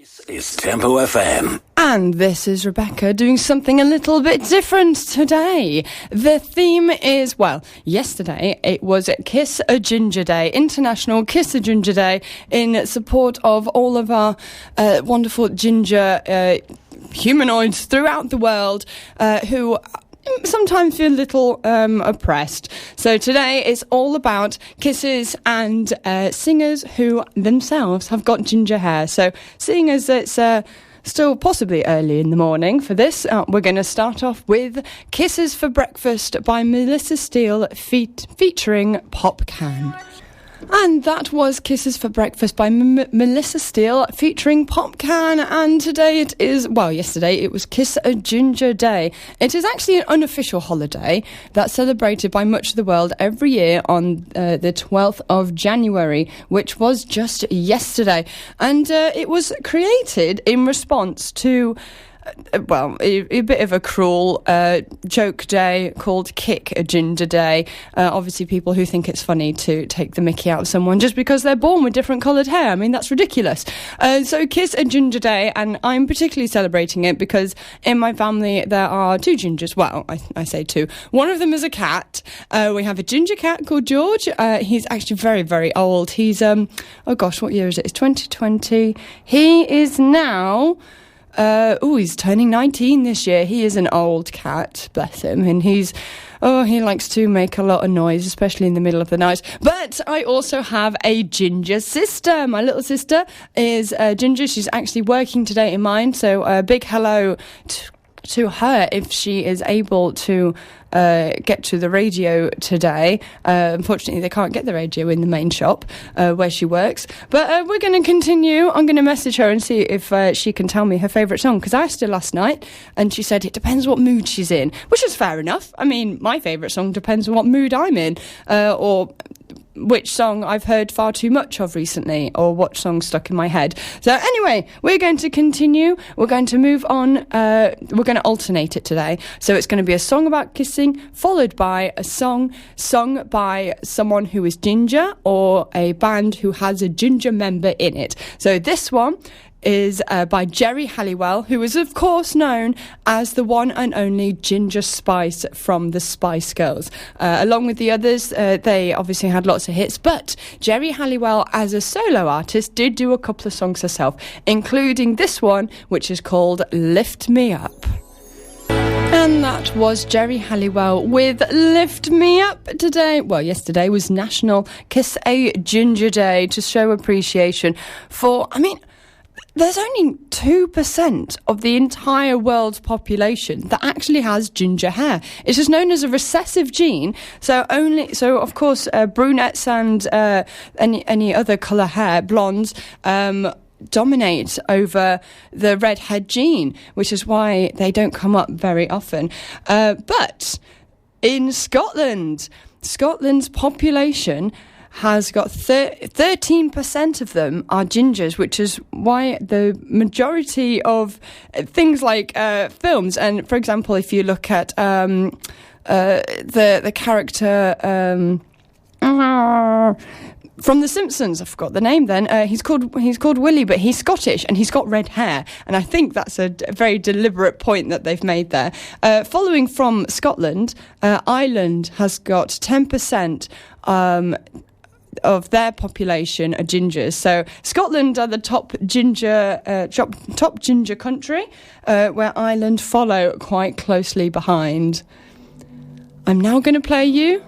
This is Tempo FM. And this is Rebecca doing something a little bit different today. The theme is, well, yesterday it was Kiss a Ginger Day, International Kiss a Ginger Day, in support of all of our wonderful ginger humanoids throughout the world who sometimes feel a little oppressed. So today it's all about kisses and singers who themselves have got ginger hair. So seeing as it's still possibly early in the morning for this, we're going to start off with Kisses for Breakfast by Melissa Steele featuring Pop Can. And that was Kisses for Breakfast by Melissa Steele featuring Pop Can. And today it is, well, yesterday it was Kiss a Ginger Day. It is actually an unofficial holiday that's celebrated by much of the world every year on the 12th of January, which was just yesterday. And it was created in response to a bit of a cruel joke day called Kick a Ginger Day. Obviously, people who think it's funny to take the mickey out of someone just because they're born with different coloured hair. I mean, that's ridiculous. So Kiss a Ginger Day, and I'm particularly celebrating it because in my family there are two gingers. Well, I say two. One of them is a cat. We have a ginger cat called George. He's actually very, very old. He's, oh gosh, what year is it? It's 2020. He is now... he's turning 19 this year. He is an old cat, bless him, and he likes to make a lot of noise, especially in the middle of the night. But I also have a ginger sister. My little sister is ginger. She's actually working today in mine, so a big hello to her if she is able to get to the radio today. Unfortunately, they can't get the radio in the main shop where she works. But we're going to continue. I'm going to message her and see if she can tell me her favourite song, because I asked her last night and she said it depends what mood she's in, which is fair enough. I mean, my favourite song depends on what mood I'm in, or which song I've heard far too much of recently, or what song's stuck in my head. So anyway, we're going to continue. We're going to move on. We're going to alternate it today. So it's going to be a song about kissing, followed by a song sung by someone who is ginger, or a band who has a ginger member in it. So this one is by Geri Halliwell, who is of course known as the one and only Ginger Spice from the Spice Girls. Along with the others, they obviously had lots of hits, but Geri Halliwell as a solo artist did do a couple of songs herself, including this one, which is called Lift Me Up. And that was Geri Halliwell with Lift Me Up today. Well, yesterday was National Kiss a Ginger Day, to show appreciation for, there's only 2% of the entire world's population that actually has ginger hair. It is known as a recessive gene. So of course, brunettes and any other colour hair, blondes, dominate over the redhead gene, which is why they don't come up very often. But in Scotland's population has got 13% of them are gingers, which is why the majority of things like films, and for example, if you look at the character from The Simpsons, I forgot the name then, he's called Willie, but he's Scottish and he's got red hair, and I think that's a very deliberate point that they've made there. Following from Scotland, Ireland has got 10% of their population are gingers. So Scotland are the top ginger country, where Ireland follow quite closely behind. I'm now going to play you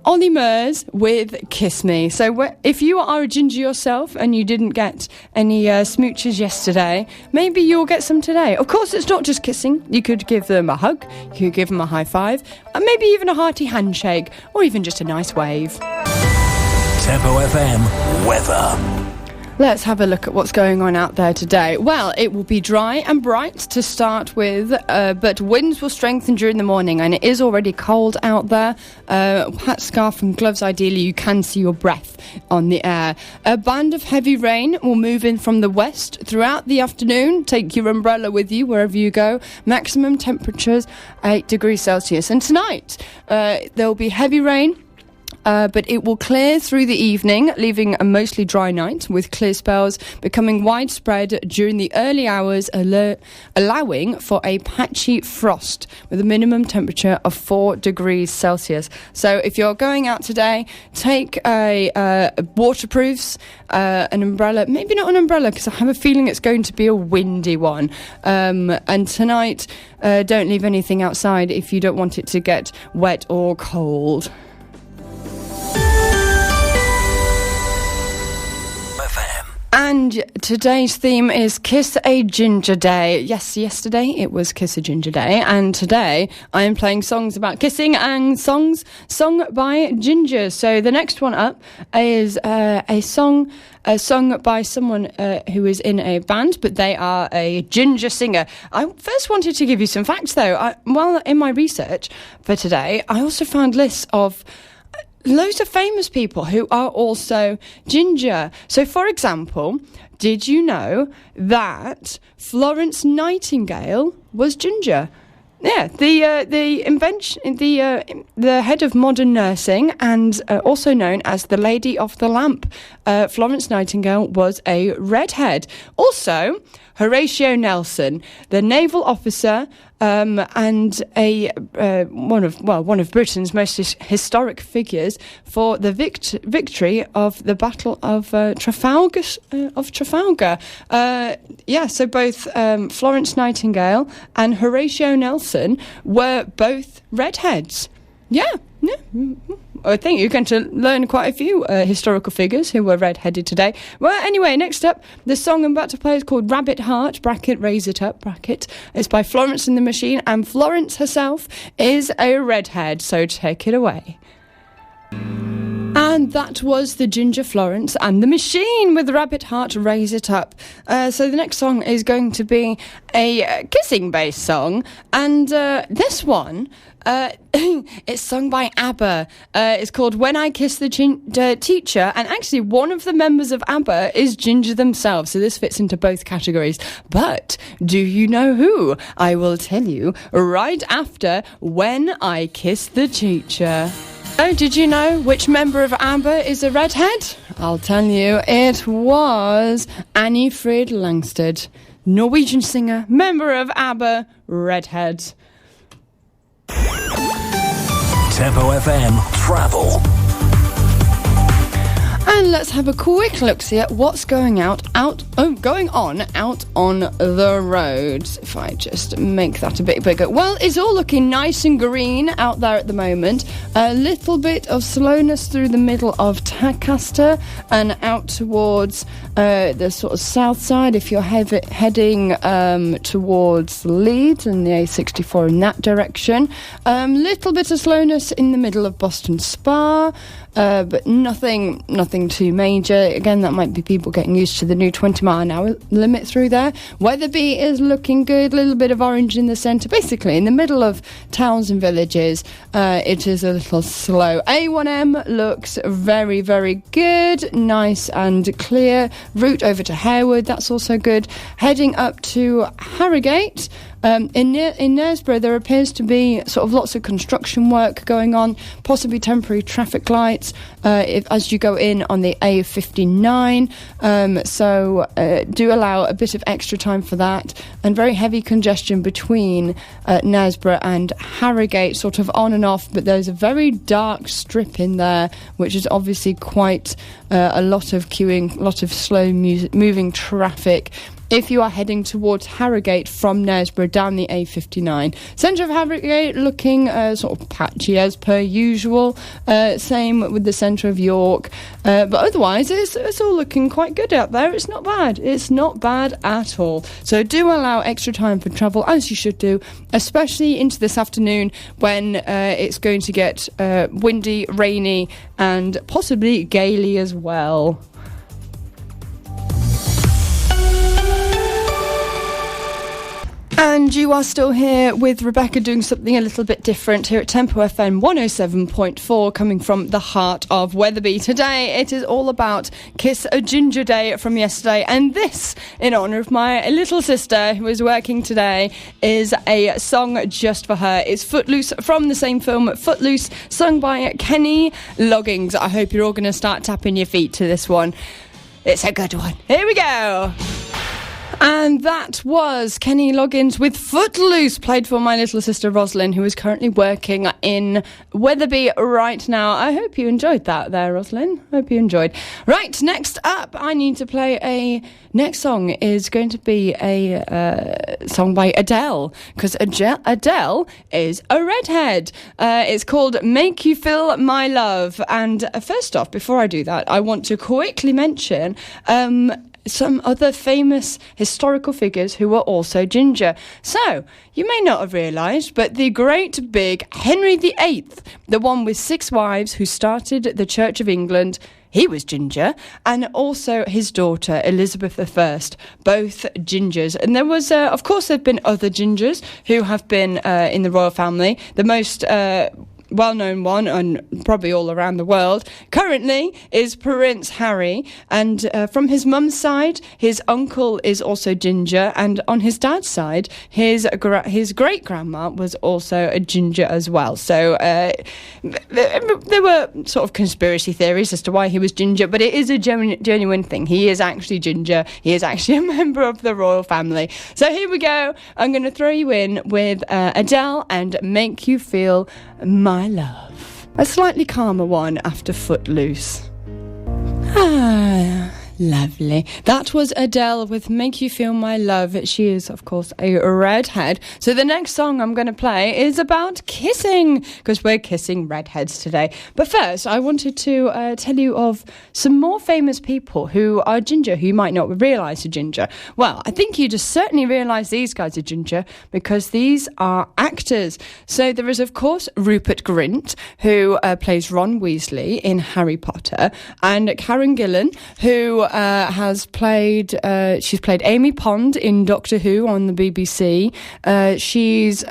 Ollie Murs with Kiss Me. So if you are a ginger yourself and you didn't get any smooches yesterday, maybe you'll get some today. Of course, it's not just kissing. You could give them a hug, you could give them a high five, and maybe even a hearty handshake, or even just a nice wave. Tempo FM weather. Let's have a look at what's going on out there today. Well, it will be dry and bright to start with, but winds will strengthen during the morning, and it is already cold out there. Hat, scarf and gloves, ideally. You can see your breath on the air. A band of heavy rain will move in from the west throughout the afternoon. Take your umbrella with you wherever you go. Maximum temperatures 8 degrees Celsius. And tonight, there will be heavy rain but it will clear through the evening, leaving a mostly dry night with clear spells becoming widespread during the early hours, allowing for a patchy frost with a minimum temperature of 4 degrees Celsius. So if you're going out today, take a waterproofs, an umbrella, maybe not an umbrella because I have a feeling it's going to be a windy one. And tonight, don't leave anything outside if you don't want it to get wet or cold. And today's theme is Kiss a Ginger Day. Yes, yesterday it was Kiss a Ginger Day, and today I am playing songs about kissing and songs sung by gingers. So the next one up is a song sung by someone who is in a band, but they are a ginger singer. I first wanted to give you some facts, though. While in my research for today, I also found lists of loads of famous people who are also ginger. So, for example, did you know that Florence Nightingale was ginger? Yeah, the head of modern nursing and also known as the Lady of the Lamp, Florence Nightingale was a redhead. Also, Horatio Nelson, the naval officer and one of Britain's most historic figures for the victory of the Battle of Trafalgar. So both Florence Nightingale and Horatio Nelson were both redheads. Yeah. I think you're going to learn quite a few historical figures who were red-headed today. Well, anyway, next up, the song I'm about to play is called Rabbit Heart, bracket, raise it up, bracket. It's by Florence and the Machine, and Florence herself is a redhead, so take it away. And that was the Ginger Florence and the Machine with Rabbit Heart, Raise It Up. So the next song is going to be a kissing-based song, and this one... it's sung by ABBA. It's called When I Kiss the Teacher, and actually one of the members of ABBA is ginger themselves, so this fits into both categories. But do you know who? I will tell you right after When I Kiss the Teacher. Oh, did you know which member of ABBA is a redhead? I'll tell you, it was Annie Frid Langsted, Norwegian singer, member of ABBA, redhead. Tempo FM Travel. And let's have a quick look-see at what's going on out on the roads. If I just make that a bit bigger. Well, it's all looking nice and green out there at the moment. A little bit of slowness through the middle of Tadcaster and out towards the sort of south side if you're heading towards Leeds and the A64 in that direction. Little bit of slowness in the middle of Boston Spa. But nothing too major. Again, that might be people getting used to the new 20-mile-an-hour limit through there. Wetherby is looking good. A little bit of orange in the centre. Basically, in the middle of towns and villages, it is a little slow. A1M looks very, very good. Nice and clear. Route over to Harewood, that's also good. Heading up to Harrogate. In Knaresborough, there appears to be sort of lots of construction work going on, possibly temporary traffic lights as you go in on the A59. So do allow a bit of extra time for that. And very heavy congestion between Knaresborough and Harrogate, sort of on and off. But there's a very dark strip in there, which is obviously quite a lot of queuing, a lot of slow moving traffic. If you are heading towards Harrogate from Knaresborough down the A59. Centre of Harrogate looking sort of patchy as per usual. Same with the centre of York. But otherwise, it's all looking quite good out there. It's not bad. It's not bad at all. So do allow extra time for travel, as you should do, especially into this afternoon when it's going to get windy, rainy, and possibly gaily as well. And you are still here with Rebecca doing something a little bit different here at Tempo FM 107.4, coming from the heart of Wetherby. Today it is all about Kiss a Ginger Day from yesterday, and this, in honour of my little sister who is working today, is a song just for her. It's Footloose from the same film, Footloose, sung by Kenny Loggins. I hope you're all going to start tapping your feet to this one. It's a good one. Here we go. And that was Kenny Loggins with Footloose, played for my little sister Rosalind, who is currently working in Wetherby right now. I hope you enjoyed that there, Rosalind. Hope you enjoyed. Right, next up, I need to play next song is going to be a song by Adele, because Adele is a redhead. It's called Make You Feel My Love. And first off, before I do that, I want to quickly mention some other famous historical figures who were also ginger. So, you may not have realised, but the great big Henry VIII, the one with 6 wives who started the Church of England, he was ginger, and also his daughter Elizabeth I, both gingers. And there was, of course, there have been other gingers who have been in the royal family. The most well-known one, and probably all around the world, currently is Prince Harry, and from his mum's side, his uncle is also ginger, and on his dad's side, his great-grandma was also a ginger as well. So there were sort of conspiracy theories as to why he was ginger, but it is a genuine thing. He is actually ginger. He is actually a member of the royal family. So here we go. I'm going to throw you in with Adele and Make You Feel My Love. A slightly calmer one after Footloose. Lovely. That was Adele with Make You Feel My Love. She is, of course, a redhead. So the next song I'm going to play is about kissing, because we're kissing redheads today. But first, I wanted to tell you of some more famous people who are ginger, who you might not realise are ginger. Well, I think you just certainly realise these guys are ginger, because these are actors. So there is, of course, Rupert Grint, who plays Ron Weasley in Harry Potter, and Karen Gillan, who has played she's played Amy Pond in Doctor Who on the BBC. She's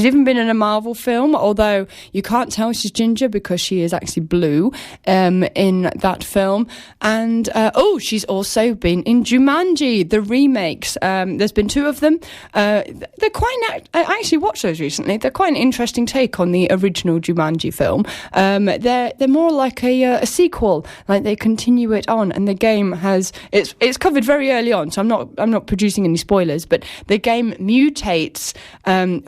even been in a Marvel film, although you can't tell she's ginger because she is actually blue in that film. And she's also been in Jumanji, the remakes. There's been 2 of them. They're quite I actually watched those recently. They're quite an interesting take on the original Jumanji film. They're more like a sequel, like they continue it on, and the game has it's covered very early on, so I'm not producing any spoilers, but the game mutates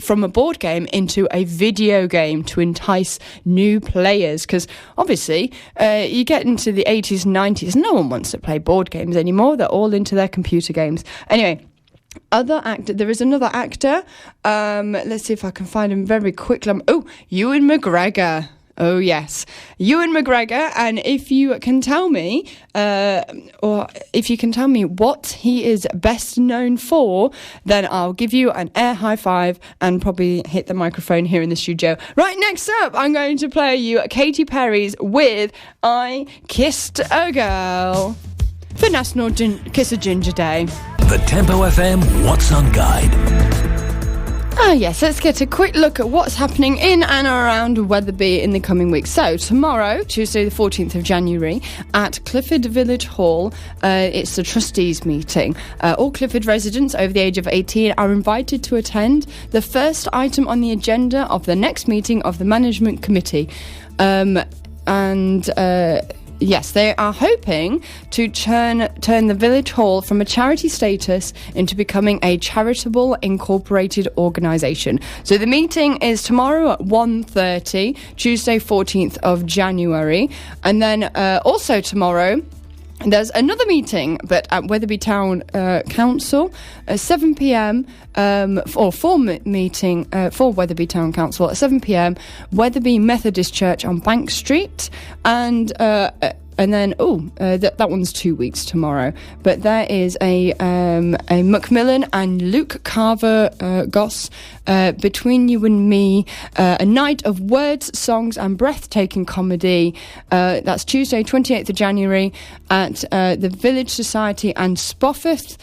from a board game into a video game to entice new players, because obviously you get into the 80s and 90s, no one wants to play board games anymore. They're all into their computer games. Anyway, there is another actor. Let's see if I can find him very quickly. Ewan McGregor. Oh, yes. Ewan McGregor, and if you can tell me, what he is best known for, then I'll give you an air high five and probably hit the microphone here in the studio. Right, next up, I'm going to play you Katy Perry's with I Kissed a Girl for National Kiss a Ginger Day. The Tempo FM What's On Guide. Yes, let's get a quick look at what's happening in and around Wetherby in the coming weeks. So, tomorrow, Tuesday the 14th of January, at Clifford Village Hall, it's the trustees meeting. All Clifford residents over the age of 18 are invited to attend the first item on the agenda of the next meeting of the Management Committee. Yes, they are hoping to turn the village hall from a charity status into becoming a charitable incorporated organisation. So the meeting is tomorrow at 1:30, Tuesday 14th of January. And then also tomorrow, there's another meeting, but at Wetherby Town Council, 7 p.m, meeting for Wetherby Town Council at 7 p.m, Wetherby Methodist Church on Bank Street, and then that one's 2 weeks tomorrow. But there is a Macmillan and Luke Carver Goss, Between You and Me, a night of words, songs and breathtaking comedy. That's Tuesday 28th of January at the Village Society and Spofford.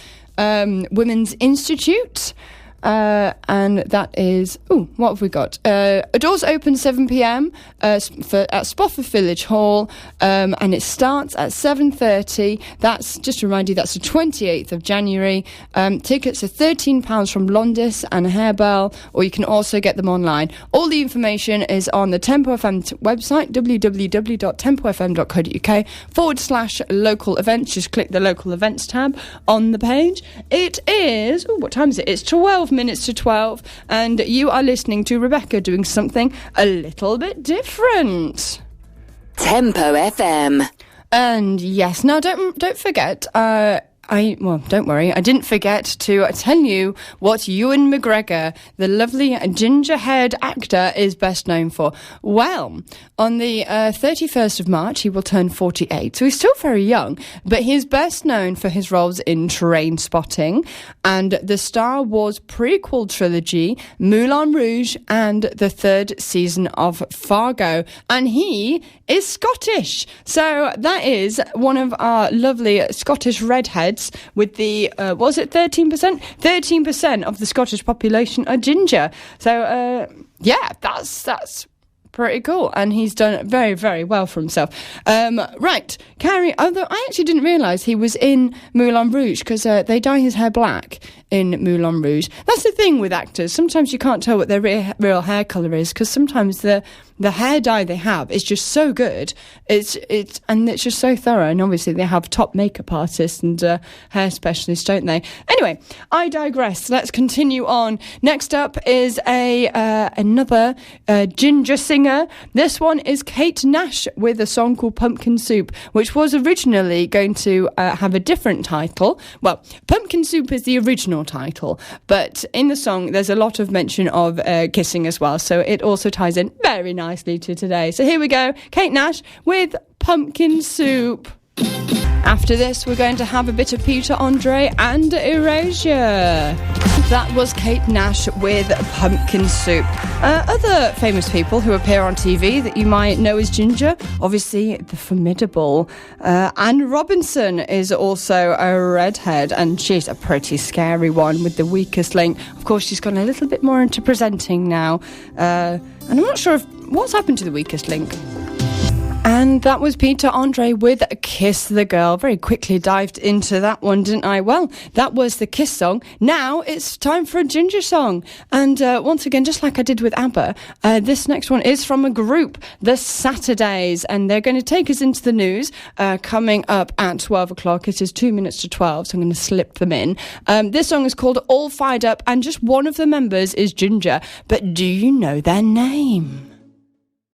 Women's Institute. And that is, what have we got? Doors open 7pm at Spofford Village Hall, and it starts at 7:30. That's, just to remind you, that's the 28th of January. Tickets are £13 from Londis and Harebell, or you can also get them online. All the information is on the Tempo FM website, www.tempofm.co.uk/local events. Just click the local events tab on the page. It is, what time is it? It's 12 minutes to 12, and you are listening to Rebecca doing something a little bit different. Tempo FM. And yes, now don't forget, don't worry, I didn't forget to tell you what Ewan McGregor, the lovely ginger-haired actor, is best known for. Well, on the 31st of March, he will turn 48, so he's still very young, but he's best known for his roles in Trainspotting and the Star Wars prequel trilogy, Moulin Rouge, and the third season of Fargo. And he is Scottish, so that is one of our lovely Scottish redheads. With the, was it 13%? 13% of the Scottish population are ginger. So, that's pretty cool. And he's done very, very well for himself. Right, Carrie, although I actually didn't realise he was in Moulin Rouge, because they dye his hair black in Moulin Rouge. That's the thing with actors. Sometimes you can't tell what their real hair colour is, because sometimes the hair dye they have is just so good. It's just so thorough. And obviously they have top makeup artists and hair specialists, don't they? Anyway, I digress. Let's continue on. Next up is another ginger singer. This one is Kate Nash with a song called Pumpkin Soup, which was originally going to have a different title. Well, Pumpkin Soup is the original title, but in the song there's a lot of mention of kissing as well, so it also ties in very nicely to today. So here we go, Kate Nash with Pumpkin Soup. After this, we're going to have a bit of Peter Andre and Erasure. That was Kate Nash with Pumpkin Soup. Other famous people who appear on TV that you might know as ginger, obviously the formidable Anne Robinson is also a redhead, and she's a pretty scary one with The Weakest Link. Of course, she's gone a little bit more into presenting now, and I'm not sure what's happened to The Weakest Link. And that was Peter Andre with Kiss the Girl. Very quickly dived into that one, didn't I? Well, that was the Kiss song. Now it's time for a ginger song. And once again, just like I did with ABBA, this next one is from a group, The Saturdays. And they're going to take us into the news coming up at 12 o'clock. It is 2 minutes to 12, so I'm going to slip them in. This song is called All Fired Up, and just one of the members is ginger. But do you know their name?